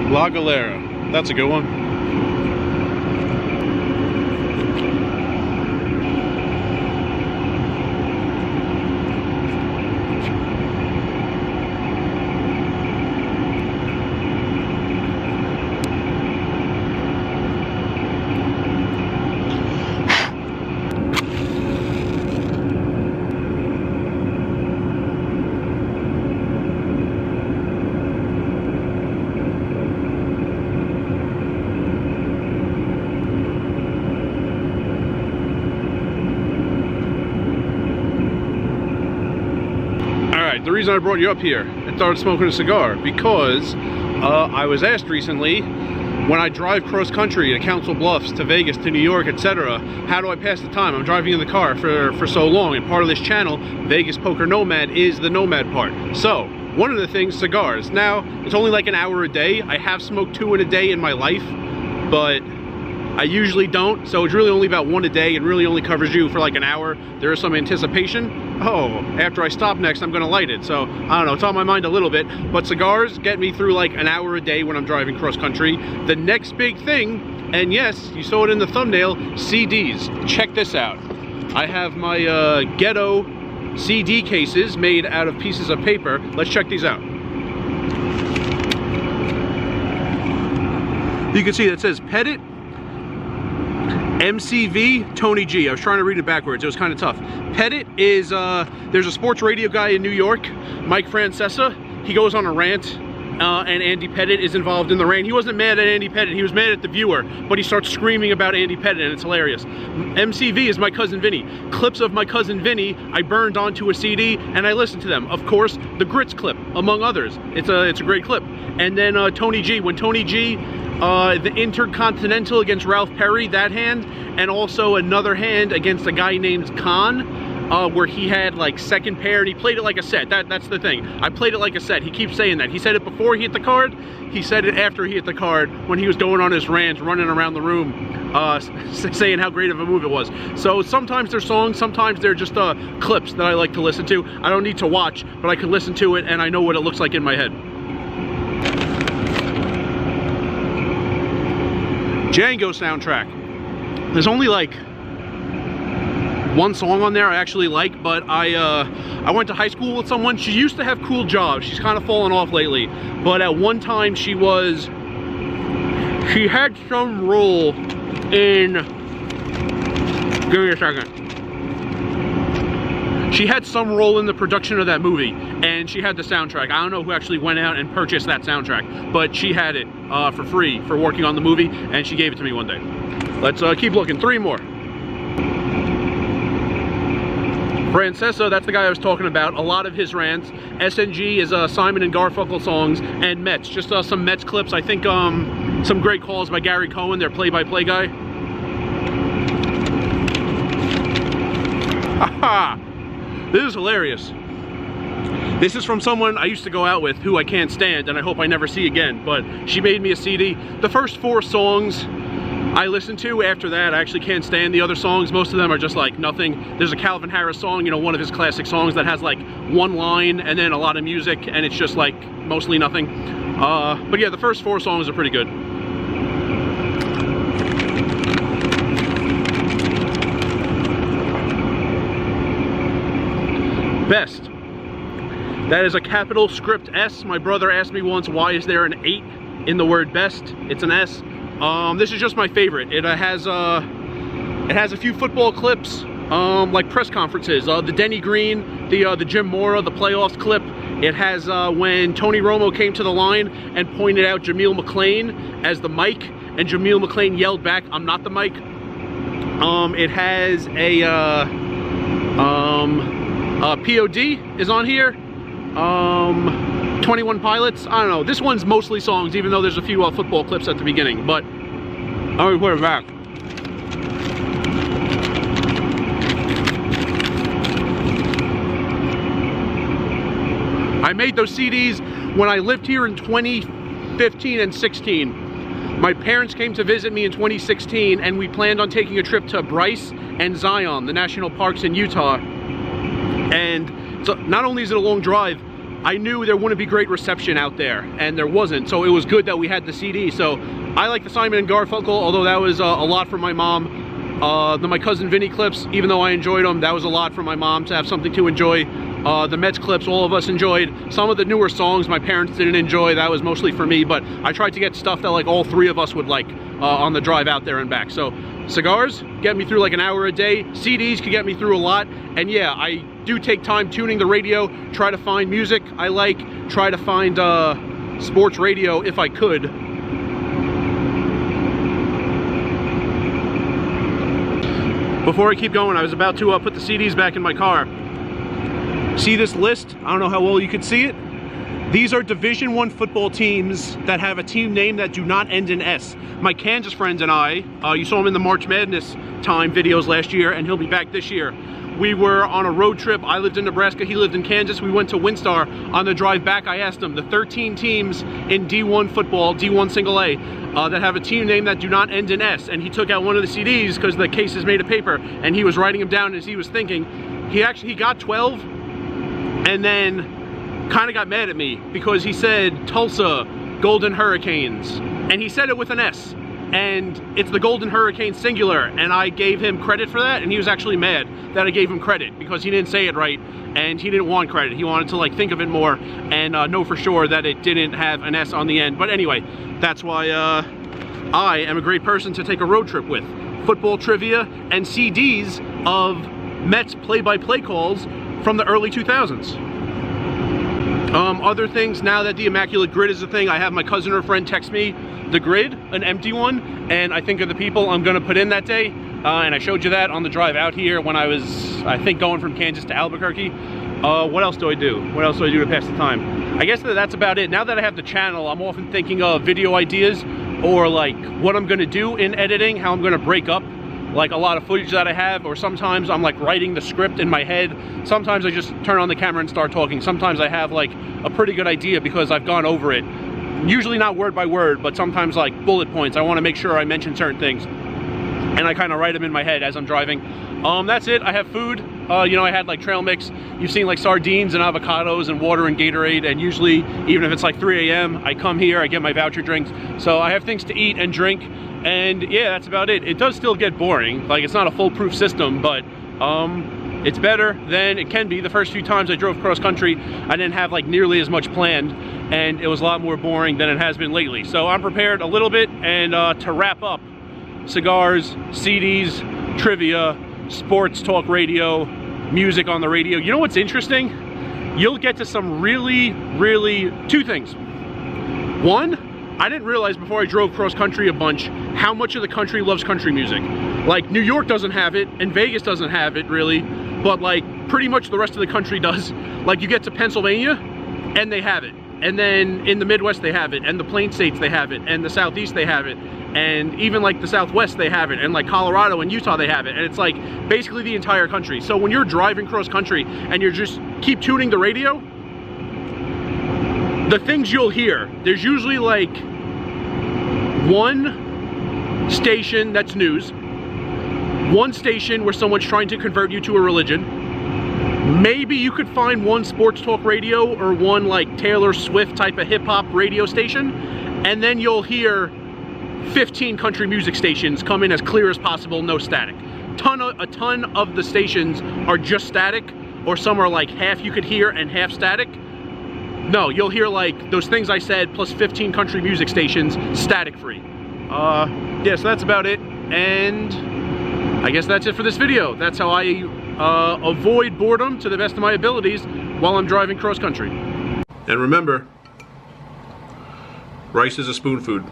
La Galera. That's a good one. The reason I brought you up here and started smoking a cigar because I was asked recently, when I drive cross country to Council Bluffs, to Vegas, to New York, etc., how do I pass the time? I'm driving in the car for so long, and part of this channel, Vegas Poker Nomad, is the nomad part. So one of the things, cigars. Now it's only like an hour a day. I have smoked 2 in a day in my life, but I usually don't, so it's really only about 1 a day and really only covers you for like an hour. There is some anticipation. Oh, after I stop next, I'm gonna light it. So, I don't know, it's on my mind a little bit, but cigars get me through like an hour a day when I'm driving cross country. The next big thing, and yes, you saw it in the thumbnail, CDs. Check this out. I have my ghetto CD cases made out of pieces of paper. Let's check these out. You can see that says Pettit, MCV, Tony G. I was trying to read it backwards. It was kind of tough. Pettit is, there's a sports radio guy in New York, Mike Francesa. He goes on a rant, and Andy Pettit is involved in the rant. He wasn't mad at Andy Pettit. He was mad at the viewer, but he starts screaming about Andy Pettit, and it's hilarious. MCV is my cousin Vinny. Clips of my cousin Vinny I burned onto a CD, and I listened to them. Of course, the Grits clip, among others. It's a great clip. And then Tony G. When Tony G, the Intercontinental against Ralph Perry, that hand, and also another hand against a guy named Khan, where he had like second pair, and he played it like a set. That's the thing. I played it like a set. He keeps saying that. He said it before he hit the card. He said it after he hit the card when he was going on his rants, running around the room, saying how great of a move it was. So sometimes they're songs, sometimes they're just clips that I like to listen to. I don't need to watch, but I can listen to it and I know what it looks like in my head. Django soundtrack. There's only like 1 song on there I actually like, but I went to high school with someone. She used to have cool jobs. She's kind of fallen off lately, but at one time she had some role in, give me a second. She had some role in the production of that movie, and she had the soundtrack. I don't know who actually went out and purchased that soundtrack, but she had it for free for working on the movie, and she gave it to me one day. Let's keep looking. 3 more. Francesa, that's the guy I was talking about. A lot of his rants. SNG is Simon and Garfunkel songs, and Mets. Just some Mets clips. I think some great calls by Gary Cohen, their play-by-play guy. Haha! This is hilarious. This is from someone I used to go out with who I can't stand and I hope I never see again, but she made me a CD. The first 4 songs I listened to. After that, I actually can't stand the other songs. Most of them are just like nothing. There's a Calvin Harris song, you know, one of his classic songs that has like 1 line and then a lot of music, and it's just like mostly nothing. But yeah, the first 4 songs are pretty good. Best. That is a capital script S. My brother asked me once, why is there an 8 in the word best? It's an S. This is just my favorite. It has a few football clips, like press conferences. The Denny Green, the Jim Mora, the playoffs clip. It has when Tony Romo came to the line and pointed out Jameel McClain as the mic, and Jameel McClain yelled back, "I'm not the mic." It has a POD is on here. 21 Pilots. I don't know. This one's mostly songs, even though there's a few football clips at the beginning. But I'm gonna put it back. I made those CDs when I lived here in 2015 and 16. My parents came to visit me in 2016, and we planned on taking a trip to Bryce and Zion, the national parks in Utah. And so not only is it a long drive, I knew there wouldn't be great reception out there, and there wasn't, so it was good that we had the CD. So I like the Simon and Garfunkel, although that was a lot for my mom. The My Cousin Vinny clips, even though I enjoyed them, that was a lot for my mom to have something to enjoy. The Mets clips, all of us enjoyed. Some of the newer songs my parents didn't enjoy, that was mostly for me, but I tried to get stuff that like all three of us would like on the drive out there and back. So cigars get me through like an hour a day, CDs could get me through a lot, and yeah, I do take time tuning the radio, try to find music I like, try to find sports radio if I could. Before I keep going, I was about to put the CDs back in my car. See this list? I don't know how well you could see it. These are Division I football teams that have a team name that do not end in S. My Kansas friends and I, you saw him in the March Madness time videos last year, and he'll be back this year. We were on a road trip. I lived in Nebraska, he lived in Kansas. We went to Winstar. On the drive back, I asked him, the 13 teams in D1 football, D1 single A, that have a team name that do not end in S. And he took out one of the CDs because the case is made of paper, and he was writing them down as he was thinking. He got 12, and then kind of got mad at me because he said Tulsa Golden Hurricanes, and he said it with an S. And it's the Golden Hurricane singular, and I gave him credit for that, and he was actually mad that I gave him credit because he didn't say it right, and he didn't want credit. He wanted to like think of it more and know for sure that it didn't have an S on the end. But anyway, that's why I am a great person to take a road trip with. Football trivia and CDs of Mets play-by-play calls from the early 2000s. Other things, now that the Immaculate Grid is a thing, I have my cousin or friend text me the grid, an empty one, and I think of the people I'm gonna put in that day, and I showed you that on the drive out here when I was, I think, going from Kansas to Albuquerque. What else do I do? What else do I do to pass the time? I guess that's about it. Now that I have the channel, I'm often thinking of video ideas or like what I'm gonna do in editing, how I'm gonna break up like a lot of footage that I have, or sometimes I'm like writing the script in my head. Sometimes I just turn on the camera and start talking. Sometimes I have like a pretty good idea because I've gone over it. Usually not word by word, but sometimes like bullet points. I want to make sure I mention certain things, and I kind of write them in my head as I'm driving. That's it. I have food. You know, I had like trail mix. You've seen like sardines and avocados and water and Gatorade, and usually even if it's like 3 a.m. I come here, I get my voucher drinks. So I have things to eat and drink, and yeah, that's about it. It does still get boring. Like, it's not a foolproof system, but it's better than it can be. The first few times I drove cross country, I didn't have like nearly as much planned, and it was a lot more boring than it has been lately. So I'm prepared a little bit, and to wrap up, cigars, CDs, trivia, sports talk radio, music on the radio. You know what's interesting? You'll get to some really, two things. One, I didn't realize before I drove cross country a bunch how much of the country loves country music. Like, New York doesn't have it, and Vegas doesn't have it really, but like pretty much the rest of the country does. Like, you get to Pennsylvania and they have it, and then in the Midwest they have it, and the Plain States they have it, and the Southeast they have it, and even like the Southwest they have it, and like Colorado and Utah they have it, and it's like basically the entire country. So when you're driving cross country and you're just keep tuning the radio, the things you'll hear, there's usually like one station that's news, one station where someone's trying to convert you to a religion. Maybe you could find one sports talk radio or one like Taylor Swift type of hip hop radio station, and then you'll hear 15 country music stations come in as clear as possible, no static. A ton of the stations are just static, or some are like half you could hear and half static. No, you'll hear like those things I said plus 15 country music stations static free. Yeah, so that's about it, and I guess that's it for this video. That's how I avoid boredom to the best of my abilities while I'm driving cross country. And remember, rice is a spoon food.